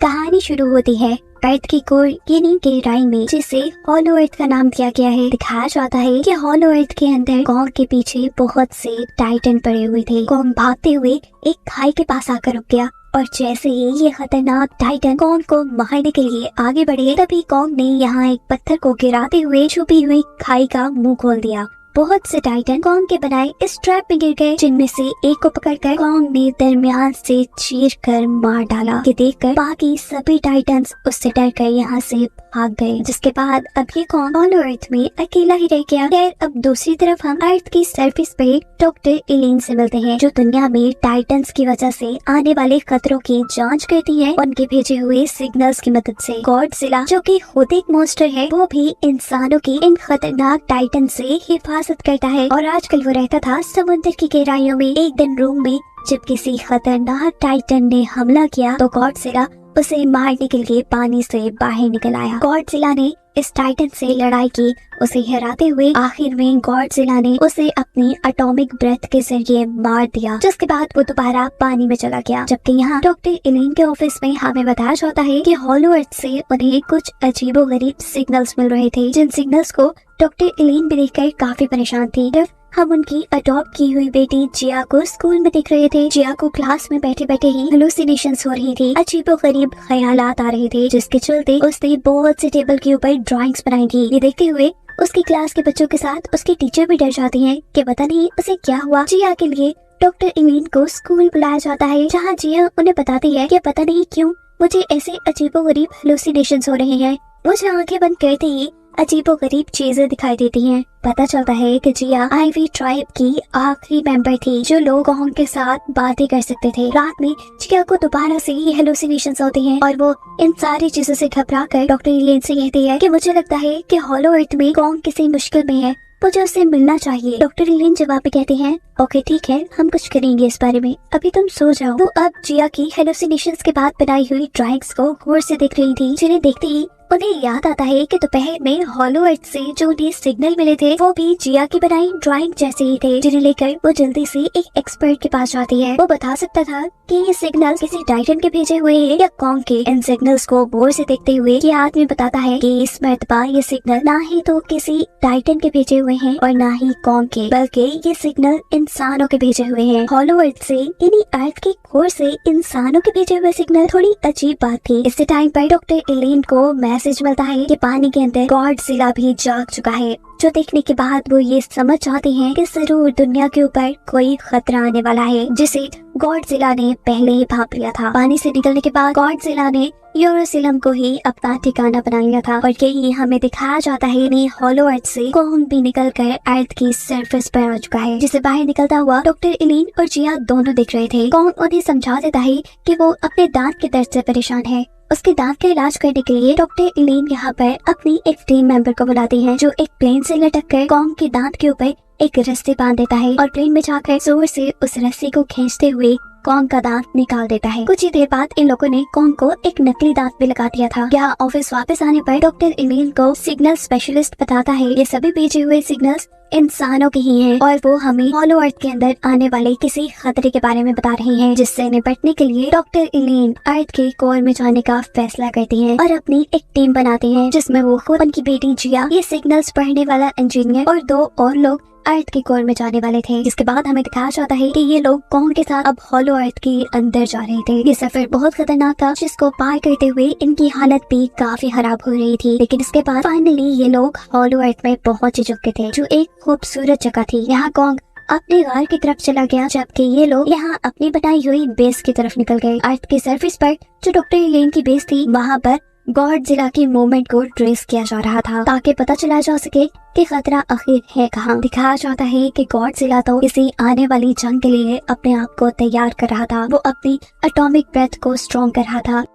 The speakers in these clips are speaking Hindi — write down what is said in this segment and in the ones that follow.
कहानी शुरू होती है अर्थ की कोर यानी गहराई में, जिसे हॉलो अर्थ का नाम दिया गया है। दिखाया जाता है कि हॉलो अर्थ के अंदर कॉन्ग के पीछे बहुत से टाइटन पड़े हुए थे। कॉन्ग भागते हुए एक खाई के पास आकर रुक गया और जैसे ही ये खतरनाक टाइटन कॉन्ग को मारने के लिए आगे बढ़े, तभी कॉन्ग ने यहाँ एक पत्थर को गिराते हुए छुपी हुई खाई का मुंह खोल दिया। बहुत से टाइटन कॉन्ग के बनाए इस ट्रैप में गिर गए, जिनमें से एक को पकड़कर कॉन्ग ने दरमियान से चीर कर मार डाला। ये देखकर बाकी सभी टाइटन्स उससे डरकर यहाँ से भाग गए, जिसके बाद अब ये कॉन्ग हॉलो अर्थ में अकेला ही रह गया। खैर, अब दूसरी तरफ हम अर्थ की सरफेस पे डॉक्टर एलिन से मिलते हैं, जो दुनिया में टाइटन्स की वजह से आने वाले खतरों की जांच करती है। उनके भेजे हुए सिग्नल्स की मदद से गॉडजिला, जो कि खुद एक मॉन्स्टर है, वो भी इंसानों की इन खतरनाक टाइटन से हिफाजत करता है। और आजकल वो रहता था समुद्र की गहराइयों में। एक दिन रूम में जब किसी खतरनाक टाइटन ने हमला किया तो गॉडजिला उसे मारने के लिए पानी से बाहर निकल आया। गॉडजिला ने इस टाइटन से लड़ाई की, उसे हराते हुए आखिर में गॉडजिला ने उसे अपनी एटॉमिक ब्रेथ के जरिए मार दिया, जिसके बाद वो दोबारा पानी में चला गया। जबकि यहाँ डॉक्टर एलिन के ऑफिस में हमें बताया जाता है कि हॉलो अर्थ से उन्हें कुछ अजीबोगरीब सिग्नल्स मिल रहे थे, जिन सिग्नल्स को डॉक्टर एलिन भी देखकर काफी परेशान थी। हम उनकी अडॉप्ट की हुई बेटी जिया को स्कूल में देख रहे थे। जिया को क्लास में बैठे बैठे ही हेलुसिनेशंस हो रही थी, अजीबोगरीब ख्यालात आ रहे थे, जिसके चलते उसने बहुत से टेबल के ऊपर ड्राइंग्स बनाई थी। ये देखते हुए उसकी क्लास के बच्चों के साथ उसकी टीचर भी डर जाती है कि पता नहीं उसे क्या हुआ। जिया के लिए डॉक्टर एलिन को स्कूल बुलाया जाता है, जहाँ जिया उन्हें बताती है कि पता नहीं क्यों मुझे ऐसे अजीबोगरीब हेलुसिनेशंस हो रहे हैं। मुझे आंखें बंद करते ही अजीबोगरीब चीजें दिखाई देती हैं। पता चलता है कि जिया आईवी ट्राइब की आखिरी मेंबर थी, जो लोग कॉन्ग के साथ बातें कर सकते थे। रात में जिया को दोबारा से ही हेलुसिनेशंस होती हैं और वो इन सारी चीजों से घबरा कर डॉक्टर एलिन से कहती है कि मुझे लगता है कि हॉलो अर्थ में कॉन्ग किसी मुश्किल में है, मुझे उससे मिलना चाहिए। डॉक्टर एलिन जवाब में कहते हैं, ओके ठीक है, हम कुछ करेंगे इस बारे में, अभी तुम सो जाओ। वो अब जिया की हेलुसिनेशंस के बाद बनाई हुई ड्राइंग्स को गौर से देख रही थी, जिन्हें देखते ही उन्हें याद आता है कि दोपहर में हॉलो अर्थ से जो उन्हें सिग्नल मिले थे वो भी जिया की बनाई ड्राइंग जैसे ही थे, जिन्हें लेकर वो जल्दी से एक एक्सपर्ट के पास जाती है। वो बता सकता था कि ये सिग्नल किसी टाइटन के भेजे हुए हैं या कॉन्ग के। इन सिग्नल्स को गौर से देखते हुए ये आदमी बताता है कि इस मर्तबा ये सिग्नल ना ही तो किसी टाइटन के भेजे हुए हैं और ना ही कॉन्ग के, बल्कि ये सिग्नल इंसानों के भेजे हुए हैं। हॉलो अर्थ से यानी अर्थ की कोर से इंसानों के भेजे हुए सिग्नल थोड़ी अजीब बात थी। इसी टाइम पर डॉक्टर एलिन को मैसेज मिलता है कि पानी के अंदर गॉडजिला भी जाग चुका है, जो देखने के बाद वो ये समझ जाते हैं कि जरूर दुनिया के ऊपर कोई खतरा आने वाला है, जिसे गॉडजिला ने पहले ही भांप लिया था। पानी से निकलने के बाद गॉडजिला ने यूरोसिलम को ही अपना ठिकाना बना लिया था और यही हमें दिखाया जाता है कि हॉलो अर्थ से कॉन्ग भी निकल कर अर्थ की सरफेस पर आ चुका है, जिसे बाहर निकलता हुआ डॉक्टर एलिन और जिया दोनों देख रहे थे। कॉन्ग उन्हें समझा देता है कि वो अपने दांत के दर्द से परेशान है। उसके दांत का इलाज करने के लिए डॉक्टर एलिन यहाँ पर अपनी एक टीम मेंबर को बुलाती है, जो एक प्लेन से लटक कर कॉन्ग के दांत के ऊपर एक रस्सी बांध देता है और प्लेन में जाकर जोर से उस रस्सी को खींचते हुए कॉन्ग का दांत निकाल देता है। कुछ ही देर बाद इन लोगों ने कॉन्ग को एक नकली दांत भी लगा दिया था। यहाँ ऑफिस वापस आने पर डॉक्टर एलिन को सिग्नल स्पेशलिस्ट बताता है ये सभी भेजे हुए सिग्नल्स इंसानों के ही हैं और वो हमें हॉलो अर्थ के अंदर आने वाले किसी खतरे के बारे में बता रहे हैं, जिससे निपटने के लिए डॉक्टर एलिन अर्थ के कोर में जाने का फैसला करती हैं और अपनी एक टीम बनाते हैं, जिसमें वो खुद, उनकी बेटी जिया, ये सिग्नल्स पढ़ने वाला इंजीनियर और 2 और लोग अर्थ के कोर में जाने वाले थे। जिसके बाद हमें दिखाया जाता है कि ये लोग कॉन्ग के साथ अब हॉलो अर्थ के अंदर जा रहे थे। ये सफर बहुत खतरनाक था, जिसको पार करते हुए इनकी हालत भी काफी खराब हो रही थी। लेकिन इसके बाद फाइनली ये लोग हॉलो अर्थ में पहुंच चुके थे, जो एक खूबसूरत जगह थी। यहाँ कॉन्ग अपने गार की तरफ चला गया, जबकि ये लोग यहाँ अपनी बनाई हुई बेस की तरफ निकल गए। अर्थ की सरफेस पर जो डॉक्टर एलिन की बेस थी, वहाँ पर गॉडजिला की मूवमेंट को ट्रेस किया जा रहा था, ताकि पता चला जा सके कि खतरा आखिर है कहाँ। दिखाया जाता है कि गॉडजिला तो किसी आने वाली जंग के लिए अपने आप को तैयार कर रहा था। वो अपनी एटॉमिक ब्रेथ को स्ट्रॉन्ग कर रहा था।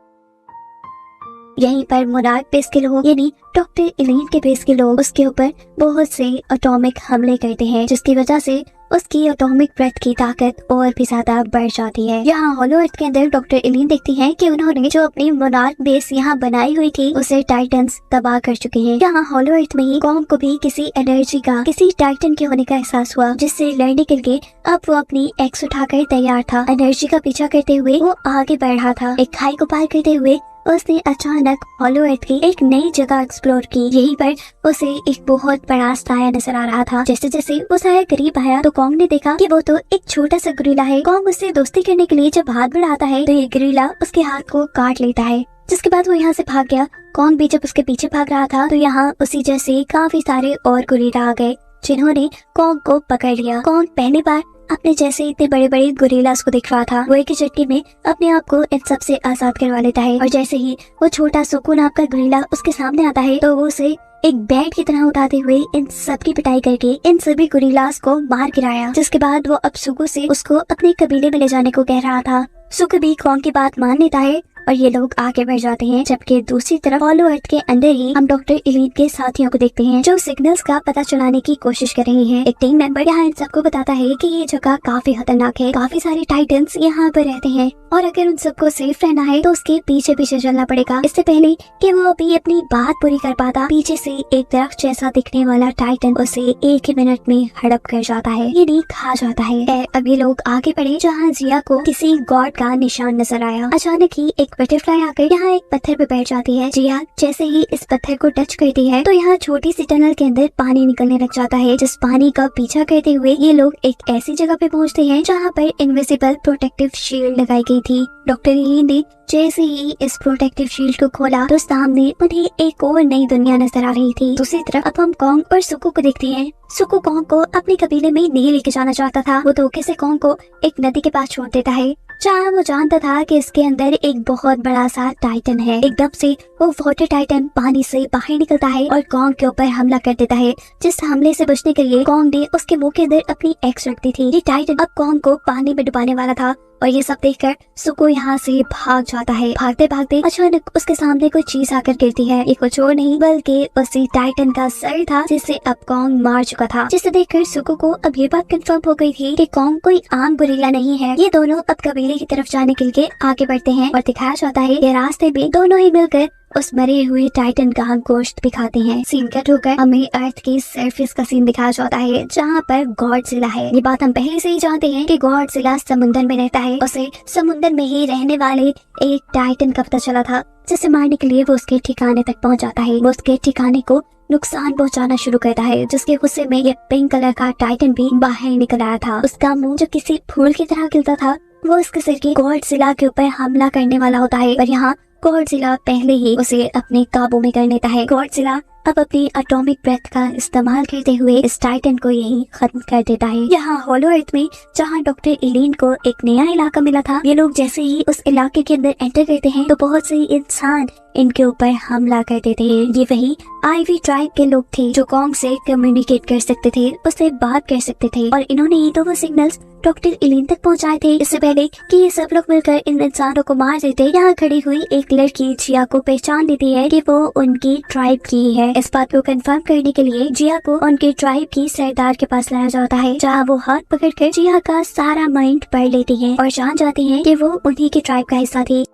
यहीं पर मोनार्क बेस के लोग यानी डॉक्टर एलिन के बेस के लोग उसके ऊपर बहुत से एटॉमिक हमले करते हैं, जिसकी वजह से उसकी एटॉमिक ब्रेथ की ताकत और भी ज्यादा बढ़ जाती है। यहाँ हॉलो अर्थ के अंदर डॉक्टर एलिन देखती है कि उन्होंने जो अपनी मोनार्क बेस यहाँ बनाई हुई थी उसे टाइटन्स तबाह कर चुके हैं। यहाँ हॉलो अर्थ में ही कॉन्ग को भी किसी एनर्जी का, किसी टाइटन के होने का एहसास हुआ, जिससे लड़ने के लिए अब वो अपनी एक्स उठाकर तैयार था। एनर्जी का पीछा करते हुए वो आगे बढ़ रहा था। एक खाई को पार करते हुए उसने अचानक हॉलो अर्थ की एक नई जगह एक्सप्लोर की। यहीं पर उसे एक बहुत बड़ा साया नजर आ रहा था। जैसे जैसे वो साया करीब आया तो कॉन्ग ने देखा कि वो तो एक छोटा सा गोरिल्ला है। कॉन्ग उससे दोस्ती करने के लिए जब हाथ बढ़ाता है तो ये गोरिल्ला उसके हाथ को काट लेता है, जिसके बाद वो यहाँ से भाग गया। कॉन्ग भी जब उसके पीछे भाग रहा था तो यहाँ उसी जैसे काफी सारे और गोरिल्ला आ गए जिन्होंने कॉन्ग को पकड़ लिया। कॉन्ग पहली बार अपने जैसे इतने बड़े बड़े गोरिल्लास को देख रहा था। वो एक झटके में अपने आप को इन सब से आजाद करवा लेता है और जैसे ही वो छोटा सुकू नाम का गोरिल्ला उसके सामने आता है तो वो उसे एक बैट की तरह उठाते हुए इन सब की पिटाई करके इन सभी गोरिल्लास को मार गिराया। जिसके बाद वो अब सुकू से उसको अपने कबीले में ले जाने को कह रहा था। सुकू भी कॉन्ग की बात मान लेता है और ये लोग आगे बढ़ जाते हैं। जबकि दूसरी तरफ हॉलो अर्थ के अंदर ही हम डॉक्टर इलीन के साथियों को देखते हैं जो सिग्नल्स का पता चलाने की कोशिश कर रहे हैं। एक टीम मेंबर यहाँ इन सबको बताता है कि ये जगह काफी खतरनाक है, काफी सारे टाइटन्स यहाँ पर रहते हैं और अगर उन सबको सेफ रहना है तो उसके पीछे पीछे चलना पड़ेगा। इससे पहले कि वो अभी अपनी बात पूरी कर पाता, पीछे से एक दरख्त जैसा दिखने वाला टाइटन उसे एक ही मिनट में हड़प कर जाता है, यानी खा जाता है। अब ये लोग आगे बढ़े जहाँ जिया को किसी गॉड का निशान नजर आया। अचानक ही एक बटरफ्लाई आकर यहाँ एक पत्थर पे बैठ जाती है। जिया जैसे ही इस पत्थर को टच करती है तो यहाँ छोटी सी टनल के अंदर पानी निकलने लग जाता है, जिस पानी का पीछा करते हुए ये लोग एक ऐसी जगह पे पहुँचते हैं जहाँ पर इनविजिबल प्रोटेक्टिव शील्ड लगाई गई थी। डॉक्टर इलीन ने जैसे ही इस प्रोटेक्टिव शील्ड को खोला तो सामने उन्हें एक और नई दुनिया नजर आ रही थी। दूसरी तरफ अब हम कॉन्ग और सुकू को देखते हैं। सुकू कॉन्ग को अपने कबीले में नहीं लेके जाना चाहता था। वो धोखे से कॉन्ग को एक नदी के पास छोड़ देता है जहाँ वो जानता था कि इसके अंदर एक बहुत बड़ा सा टाइटन है। एकदम से वो वाटर टाइटन पानी से बाहर निकलता है और कॉन्ग के ऊपर हमला कर देता है। जिस हमले से बचने के लिए कॉन्ग ने उसके मुंह के अंदर अपनी एक्स रख दी थी। ये टाइटन अब कॉन्ग को पानी में डुबाने वाला था और ये सब देखकर सुकू यहाँ से भाग जाता है। भागते भागते अचानक उसके सामने कोई चीज आकर गिरती है। ये कुछ और नहीं बल्कि उसी टाइटन का सर था जिसे अब कॉन्ग मार चुका था। जिसे देखकर सुकू को अब ये बात कंफर्म हो गई थी कि कॉन्ग कोई आम गोरिल्ला नहीं है। ये दोनों अब कबीले की तरफ जाने के लिए आगे बढ़ते हैं और दिखाया जाता है कि रास्ते में दोनों ही मिलकर उस मरे हुए टाइटन का गोश्त भी खाते हैं। सीन कट होकर हमें अर्थ की सरफेस का सीन दिखाया जाता है जहाँ पर गॉडजिला है। ये बात हम पहले से ही जानते हैं कि गॉडजिला समुद्र में रहता है। उसे समुद्र में ही रहने वाले एक टाइटन का पता चला था जिसे मारने के लिए वो उसके ठिकाने तक पहुँच जाता है। वो उसके ठिकाने को नुकसान पहुंचाना शुरू करता है, जिसके गुस्से में ये पिंक कलर का टाइटन भी बाहर निकल आया था। उसका मुंह जो किसी फूल की तरह खिलता था वो उसके सिर के गॉडजिला के ऊपर हमला करने वाला होता है, पर यहाँ गॉडजिला पहले ही उसे अपने काबू में कर लेता है। गॉडजिला अब अपनी एटॉमिक ब्रेथ का इस्तेमाल करते हुए इस टाइटन को यहीं खत्म कर देता है। यहाँ हॉलो अर्थ में जहाँ डॉक्टर इलीन को एक नया इलाका मिला था, ये लोग जैसे ही उस इलाके के अंदर एंटर करते हैं तो बहुत से इंसान इनके ऊपर हमला कर देते हैं। ये वही आईवी ट्राइब के लोग थे जो कॉन्ग से कम्युनिकेट कर सकते थे, उससे बात कर सकते थे और इन्होंने ही तो वो सिग्नल्स डॉक्टर इलीन तक पहुंचाए थे इससे पहले कि ये सब लोग मिलकर इन इंसानों को मार देते। यहाँ खड़ी हुई एक लड़की जिया को पहचान लेती है कि वो उनकी ट्राइब की है। इस बात को कंफर्म करने के लिए जिया को उनके ट्राइब की सरदार के पास लाया जाता है, जहाँ वो हाथ पकड़कर जिया का सारा माइंड पढ़ लेती है और जान जाती है कि वो उन्हीं की ट्राइब का हिस्सा थी।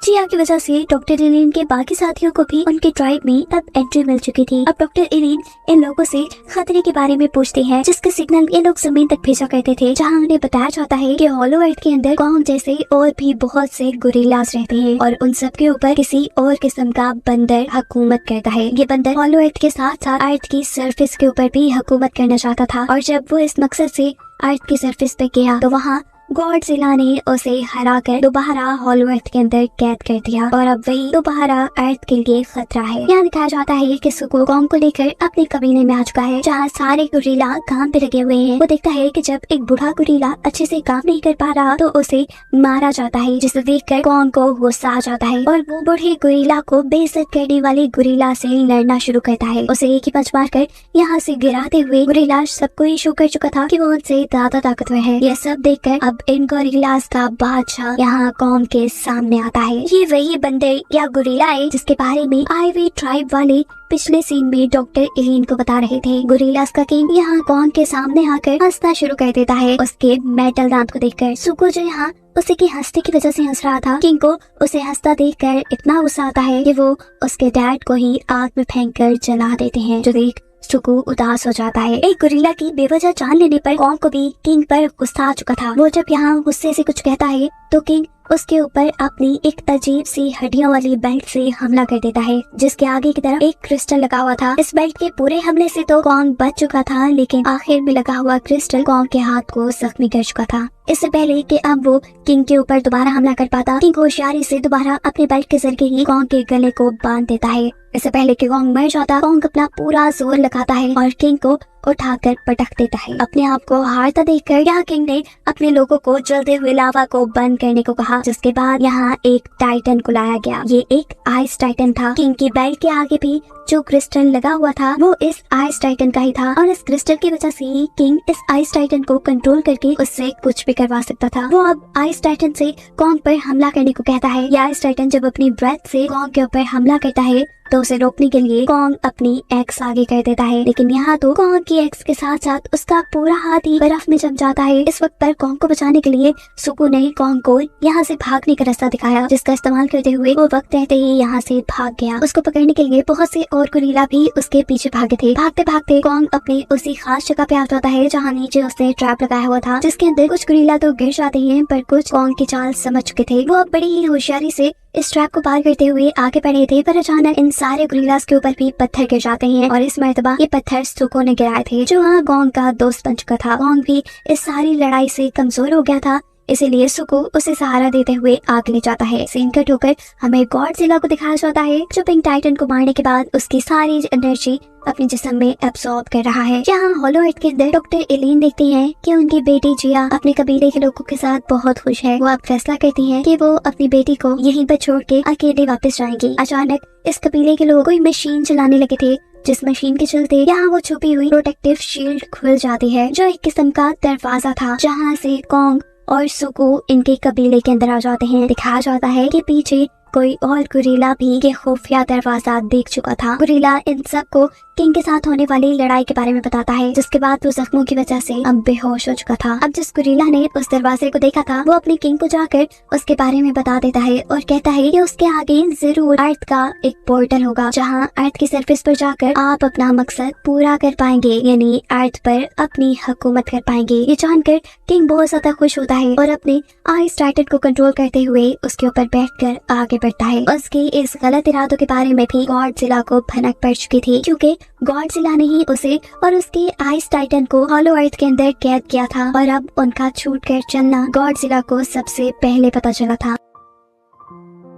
जिया की वजह से डॉक्टर इलीन के बाकी साथियों को भी उनके ट्राइब में अब एंट्री मिल चुकी थी। अब डॉक्टर इलीन इन लोगों से खतरे के बारे में पूछते हैं, जिसके सिग्नल ये लोग जमीन तक भेजा करते थे, जहां उन्हें बताया जाता है कि हॉलो अर्थ के अंदर कॉन्ग जैसे और भी बहुत से गोरिल्लास रहते हैं और उन सब के ऊपर किसी और किस्म का बंदर हुकूमत करता है। ये बंदर हॉलो अर्थ के साथ साथ अर्थ की सरफेस के ऊपर भी हुकूमत करना चाहता था और जब वो इस मकसद से अर्थ की सरफेस पे गया तो वहाँ गॉडजिला ने उसे हराकर दोबारा हॉलो अर्थ के अंदर कैद कर दिया और अब वही दोबारा अर्थ के लिए खतरा है। यहाँ दिखाया जाता है कि सुकू कॉन्ग को लेकर अपने कबीले में आ चुका है, जहाँ सारे गोरिल्ला काम पे लगे हुए हैं। वो देखता है कि जब एक बूढ़ा गोरिल्ला अच्छे से काम नहीं कर पा रहा तो उसे मारा जाता है, जिसे देखकर कॉन्ग को गुस्सा आ जाता है और वो बूढ़े गोरिल्ला को बेइज्जत करने वाले गोरिल्ला से लड़ना शुरू करता है। उसे एक ही पंच मारकर यहाँ से गिराते हुए गोरिल्ला सबको ही शो कर चुका था कि वो उनसे ज्यादा ताकतवर है। यह सब देखकर अब इन गोरिल्लास का बादशाह यहाँ कॉन्ग के सामने आता है। ये वही बंदर या गोरिल्ला है जिसके बारे में आईवी ट्राइब वाले पिछले सीन में डॉक्टर इलीन को बता रहे थे। गोरिल्लास का किंग यहाँ कॉन्ग के सामने आकर हंसना शुरू कर देता है उसके मेटल दांत को देखकर। सुकू जो यहाँ उसी की हंसने की वजह से हंस रहा था, किंग को उसे हंसता देखकर इतना गुस्सा आता है कि वो उसके डैड को ही आग में फेंककर जला देते हैं, जो देख सुकू उदास हो जाता है। एक गोरिल्ला की बेवजह जान लेने पर कॉन्ग को भी किंग पर गुस्सा आ चुका था। वो जब यहाँ गुस्से से कुछ कहता है तो किंग उसके ऊपर अपनी एक अजीब सी हड्डियों वाली बेल्ट से हमला कर देता है, जिसके आगे की तरफ एक क्रिस्टल लगा हुआ था। इस बेल्ट के पूरे हमले से तो कॉन्ग बच चुका था, लेकिन आखिर में लगा हुआ क्रिस्टल कॉन्ग के हाथ को जख्मी कर चुका था। इससे पहले कि अब वो किंग के ऊपर दोबारा हमला कर पाता, किंग होशियारी से दोबारा अपने बेल्ट के जरिए ही कॉन्ग के गले को बांध देता है। इससे पहले कि कॉन्ग मर जाता, कॉन्ग अपना पूरा जोर लगाता है और किंग को उठाकर पटक देता है। अपने आप को हारता देखकर यहाँ किंग ने अपने लोगों को जलते हुए लावा को बंद करने को कहा, जिसके बाद यहाँ एक टाइटन को लाया गया। ये एक आइस टाइटन था। किंग की बेल्ट के आगे भी जो क्रिस्टल लगा हुआ था वो इस आइस टाइटन का ही था, और इस क्रिस्टल की वजह से ही किंग इस आइस टाइटन को कंट्रोल करके उससे कुछ भी करवा सकता था। वो अब आइस टाइटन से कॉन्ग पर हमला करने को कहता है। या आइस टाइटन जब अपनी ब्रेथ से कॉन्ग के ऊपर हमला करता है तो उसे रोकने के लिए कॉन्ग अपनी एक्स आगे कर देता है, लेकिन यहाँ तो कॉन्ग की एक्स के साथ साथ उसका पूरा हाथ ही बर्फ में जम जाता है। इस वक्त पर कॉन्ग को बचाने के लिए सुकू ने कॉन्ग को यहाँ से भागने का रास्ता दिखाया, जिसका इस्तेमाल करते हुए वो वक्त रहते ही यहाँ से भाग गया। उसको पकड़ने के लिए बहुत से और गोरिल्ला भी उसके पीछे भागे थे। भागते भागते कॉन्ग अपने उसी खास जगह पे आ जाता है जहाँ नीचे उसने ट्रैप लगाया हुआ था, जिसके अंदर कुछ गोरिल्ला तो गिर जाते हैं, पर कुछ कॉन्ग की चाल समझ चुके थे। वो अब बड़ी ही होशियारी से इस ट्रैप को पार करते हुए आगे बढ़े थे, पर अचानक इन सारे गोरिल्लास के ऊपर भी पत्थर गिर जाते हैं, और इस मर्तबा ये पत्थर सुको ने गिराए थे, जो वहाँ कॉन्ग का दोस्त बन चुका था। कॉन्ग भी इस सारी लड़ाई से कमजोर हो गया था, इसीलिए सुको उसे सहारा देते हुए आगे ले जाता है। सीन कट होकर हमें गॉडजिला को दिखाया जाता है, जो पिंक टाइटन को मारने के बाद उसकी सारी एनर्जी अपने जिस्म में एब्सॉर्ब कर रहा है। यहाँ होलो अर्थ के अंदर डॉक्टर एलिन देखती हैं कि उनकी बेटी जिया अपने कबीले के लोगों के साथ बहुत खुश है। वो अब फैसला करती हैं कि वो अपनी बेटी को यहीं पर छोड़ के अकेले वापस जाएंगी। अचानक इस कबीले के लोग कोई मशीन चलाने लगे थे, जिस मशीन के चलते यहाँ वो छुपी हुई प्रोटेक्टिव शील्ड खुल जाती है, जो एक किस्म का दरवाजा था, जहाँ से कॉन्ग और सुकू इनके कबीले के अंदर आ जाते हैं। दिखाया जाता है कि पीछे कोई और गोरिल्ला भी ये खुफिया दरवाजा देख चुका था। गोरिल्ला इन सबको किंग के साथ होने वाली लड़ाई के बारे में बताता है, जिसके बाद वो जख्मों की वजह से अब बेहोश हो चुका था। अब जिस गोरिल्ला ने उस दरवाजे को देखा था वो अपने किंग को जाकर उसके बारे में बता देता है और कहता है कि उसके आगे जरूर अर्थ का एक पोर्टल होगा, जहाँ अर्थ की सरफेस पर जाकर आप अपना मकसद पूरा कर पाएंगे, यानी अर्थ पर अपनी हुकूमत कर पाएंगे। ये जानकर किंग बहुत ज्यादा खुश होता है और अपने आइस टाइटन को कंट्रोल करते हुए उसके ऊपर बैठकर आगे बढ़ता है। उसके इस गलत इरादों के बारे में भी गॉडजिला को भनक पड़ चुकी थी, क्योंकि गॉडजिला ने ही उसे और उसके आइस टाइटन को होलो अर्थ के अंदर कैद किया था, और अब उनका छूटकर चलना गॉडजिला को सबसे पहले पता चला था।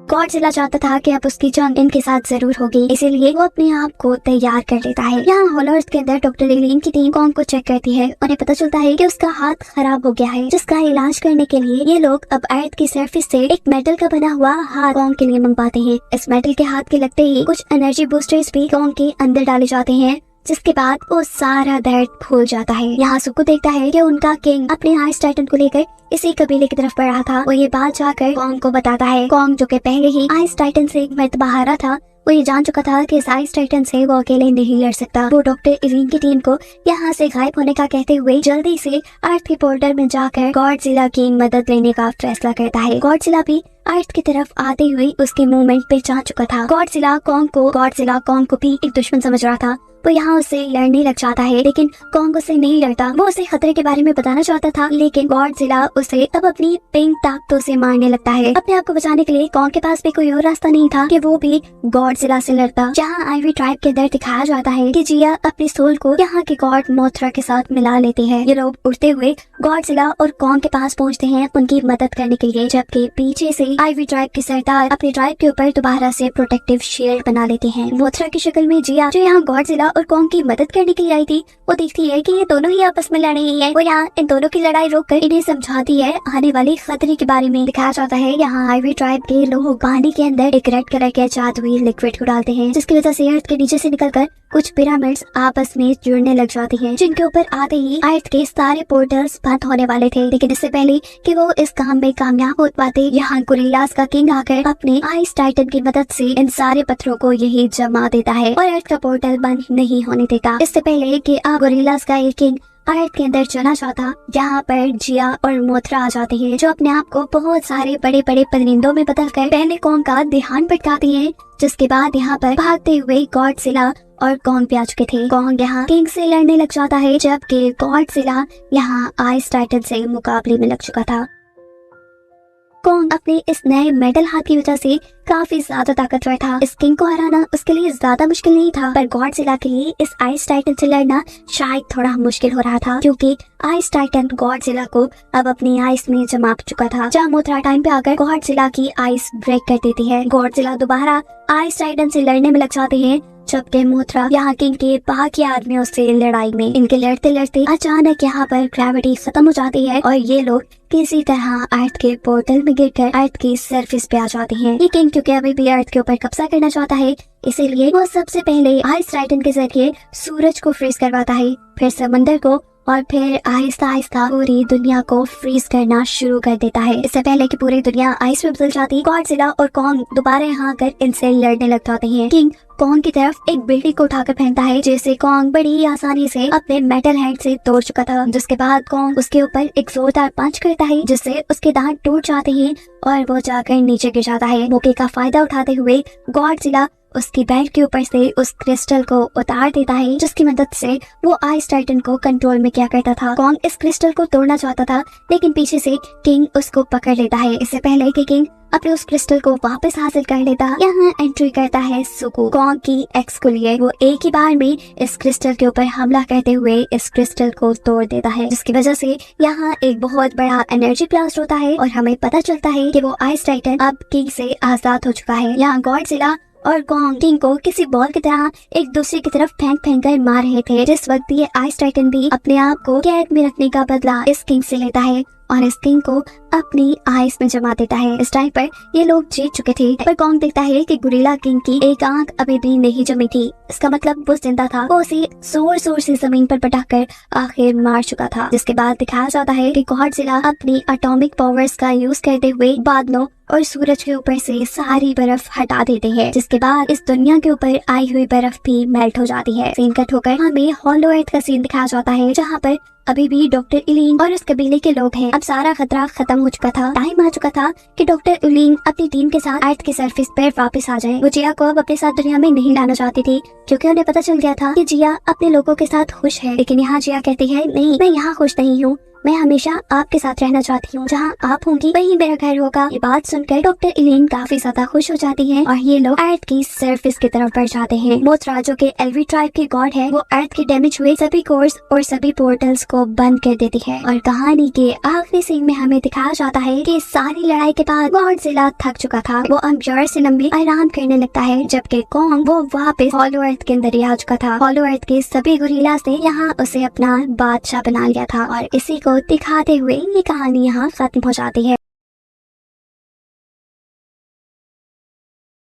गॉडजिला चाहता था कि अब उसकी जंग इनके साथ जरूर होगी, इसीलिए वो अपने आप को तैयार कर लेता है। यहाँ होलो अर्थ के अंदर डॉक्टर एलिन की टीम कॉन्ग को चेक करती है। उन्हें पता चलता है कि उसका हाथ खराब हो गया है, जिसका इलाज करने के लिए ये लोग अब अर्थ की सरफेस से एक मेटल का बना हुआ हाथ कॉन्ग के लिए मंगवाते हैं। इस मेटल के हाथ के लगते ही कुछ एनर्जी बूस्टर्स भी कॉन्ग के अंदर डाले जाते हैं, जिसके बाद वो सारा दर्द भूल जाता है। यहाँ सुकू देखता है कि उनका किंग अपने आइस टाइटन को लेकर इसी कबीले की तरफ बढ़ रहा था। वो ये बात जाकर कॉन्ग को बताता है। कॉन्ग, जो कि पहले ही आइस टाइटन से एक मर्तबा हारा था, वो ये जान चुका था कि इस आइस टाइटन से वो अकेले नहीं लड़ सकता। वो डॉक्टर एलिन की टीम को यहाँ से गायब होने का कहते हुए जल्दी से अर्थ के पोर्टल में जाकर गॉडजिला की मदद लेने का फैसला करता है। गॉडजिला भी अर्थ की तरफ आते हुए उसके मूवमेंट पहचान चुका था। गॉडजिला कॉन्ग को भी एक दुश्मन समझ रहा था। वो यहाँ उससे लड़ने लग जाता है, लेकिन कॉन्ग उससे नहीं लड़ता। वो उसे खतरे के बारे में बताना चाहता था, लेकिन गॉडजिला उसे अब अपनी पिंक ताकतों से मारने लगता है। अपने आप को बचाने के लिए कॉन्ग के पास भी कोई और रास्ता नहीं था कि वो भी गॉडजिला से लड़ता। जहाँ आइवी ट्राइब के अंदर दिखाया जाता है कि जिया अपनी सोल को यहाँ के गॉड मोथरा के साथ मिला लेती है। ये लोग उड़ते हुए गॉडजिला और कॉन्ग के पास पहुँचते हैं उनकी मदद करने के लिए, जबकि पीछे से आइवी ट्राइब के सरदार अपने ट्राइब के ऊपर दोबारा से प्रोटेक्टिव शील्ड बना लेते हैं। मोथरा की शक्ल में जिया, जो यहाँ गॉडजिला और कॉन्ग की मदद करने के लिए आई थी, वो देखती है कि ये दोनों ही आपस में लड़ रही हैं। वो यहाँ इन दोनों की लड़ाई रोककर इन्हें समझाती है आने वाले खतरे के बारे में। दिखाया जाता है यहाँ आइवी ट्राइब के लोग पानी के अंदर एक रेड कलर के जादुई लिक्विड को डालते हैं, जिसकी वजह से अर्थ के नीचे से निकलकर कुछ पिरामिड्स आपस में जुड़ने लग जाती हैं, जिनके ऊपर आते ही अर्थ के सारे पोर्टल्स बंद होने वाले थे। लेकिन इससे पहले कि वो इस काम में कामयाब हो पाते, यहाँ गोरिल्लास का किंग आकर अपने आइस टाइटन की मदद से इन सारे पत्थरों को यही जमा देता है और अर्थ का पोर्टल बंद नहीं होने देता। इससे पहले कि गोरिल्लास का एक किंग अर्थ के अंदर चला जाता, यहाँ पर जिया और मोथरा आ जाते हैं, जो अपने आप को बहुत सारे बड़े बड़े परिंदों में बदलकर पहले कॉन्ग का ध्यान भटकाती हैं, जिसके बाद यहाँ पर भागते हुए गॉडजिला और कॉन्ग भी आ चुके थे। कॉन्ग यहाँ किंग से लड़ने लग जाता है, जबकि गॉडजिला यहाँ आइस टाइटन से मुकाबले में लग चुका था। कॉन्ग अपने इस नए मेटल हाथ की वजह से काफी ज्यादा ताकतवर था। इस किंग को हराना उसके लिए ज्यादा मुश्किल नहीं था, पर गॉडजिला के लिए इस आइस टाइटन से लड़ना शायद थोड़ा मुश्किल हो रहा था, क्योंकि आइस टाइटन गॉडजिला को अब अपनी आइस में जमा चुका था। जहाँ मोथरा टाइम पे आकर गॉडजिला की आइस ब्रेक कर देती है। गॉडजिला दोबारा आइस टाइटन से लड़ने में लग जाते हैं, जबकि मोथरा यहाँ किंग के बाकी आदमियों से लड़ाई में। इनके लड़ते लड़ते अचानक यहाँ पर ग्रेविटी खत्म हो जाती है और ये लोग किसी तरह अर्थ के पोर्टल में गिरकर अर्थ की सरफेस पे आ जाते हैं। ये किंग क्योंकि अभी भी अर्थ के ऊपर कब्जा करना चाहता है, इसीलिए वो सबसे पहले आइस टाइटन के जरिए सूरज को फ्रीज करवाता है, फिर समंदर को, और फिर आहिस्ता आहिस्ता पूरी दुनिया को फ्रीज करना शुरू कर देता है। इससे पहले कि पूरी दुनिया आइस में बदल जाती, गॉडजिला और कॉन्ग दोबारा यहाँ आकर इनसे लड़ने लग जाते हैं। किंग कॉन्ग की तरफ एक बिल्डिंग को उठाकर फेंकता है, जिसे कॉन्ग बड़ी आसानी से अपने मेटल हैंड से तोड़ चुका था। जिसके बाद कॉन्ग उसके ऊपर एक जोरदार पंच करता है, जिससे उसके दांत टूट जाते हैं और वो जाकर नीचे गिर जाता है। मौके का फायदा उठाते हुए गॉडजिला उसकी बेल्ट के ऊपर से उस क्रिस्टल को उतार देता है, जिसकी मदद से वो आइस टाइटन को कंट्रोल में किया करता था। कॉन्ग इस क्रिस्टल को तोड़ना चाहता था, लेकिन पीछे से किंग उसको पकड़ लेता है। इससे पहले कि किंग अपने उस क्रिस्टल को वापस हासिल कर लेता, यहाँ एंट्री करता है सुकू, कॉन्ग की एक्स के लिए। वो एक ही बार में इस क्रिस्टल के ऊपर हमला करते हुए इस क्रिस्टल को तोड़ देता है, जिसकी वजह से यहाँ एक बहुत बड़ा एनर्जी ब्लास्ट होता है और हमें पता चलता है कि वो आइस टाइटन अब किंग से आजाद हो चुका है। यहाँ गॉडजिला और कॉन्ग किंग को किसी बॉल की तरह एक दूसरे की तरफ फेंक कर मार रहे थे। जिस वक्त ये आइस टाइटन भी अपने आप को कैद में रखने का बदला इस किंग से लेता है और इस किंग को अपनी आइस में जमा देता है। इस टाइम पर ये लोग जीत चुके थे, पर कॉन्ग देखता है कि गोरिल्ला किंग की एक आंख अभी भी नहीं जमी थी। इसका मतलब वो जिंदा था। वो उसे जोर जोर से जमीन पर पटक आखिर मार चुका था। जिसके बाद दिखाया जाता है कि गॉडजिला अपनी एटॉमिक पावर्स का यूज करते हुए बादलों और सूरज के ऊपर से सारी बर्फ हटा देते हैं, जिसके बाद इस दुनिया के ऊपर आई हुई बर्फ भी मेल्ट हो जाती है। सीन कट होकर हमें हॉलो अर्थ का सीन दिखाया जाता है, जहाँ पर अभी भी डॉक्टर इलिंग और उस कबीले के लोग हैं। अब सारा खतरा खत्म हो चुका था। टाइम आ चुका था कि डॉक्टर इलिंग अपनी टीम के साथ अर्थ के सरफेस पर वापस आ जाए। वो जिया को अब अपने साथ दुनिया में नहीं लाना चाहती थी, क्योंकि उन्हें पता चल गया था कि जिया अपने लोगों के साथ खुश है। लेकिन यहाँ जिया कहती है, नहीं, मैं यहाँ खुश नहीं हूँ, मैं हमेशा आपके साथ रहना चाहती हूँ। जहाँ आप होंगी वही मेरा घर होगा। ये बात सुनकर डॉक्टर इलिन काफी ज्यादा खुश हो जाती है और ये लोग अर्थ की सरफेस की तरफ बढ़ जाते हैं। मोथरा जो कि एल्वी ट्राइब के गॉड है, वो अर्थ के डैमेज हुए सभी कोर्स और सभी पोर्टल्स को बंद कर देती है। और कहानी के आखिरी सीन में हमें दिखाया जाता है कि सारी लड़ाई के बाद गॉडजिला थक चुका था। वो अब जेरुसलेम में आराम करने लगता है, जबकि कॉन्ग वो वापस हॉलो अर्थ के अंदर ही आ चुका था। हॉलो अर्थ के सभी गोरिल्लास ने यहाँ उसे अपना बादशाह बना लिया था और इसी को दिखाते हुए ये कहानी यहाँ खत्म हो जाती है।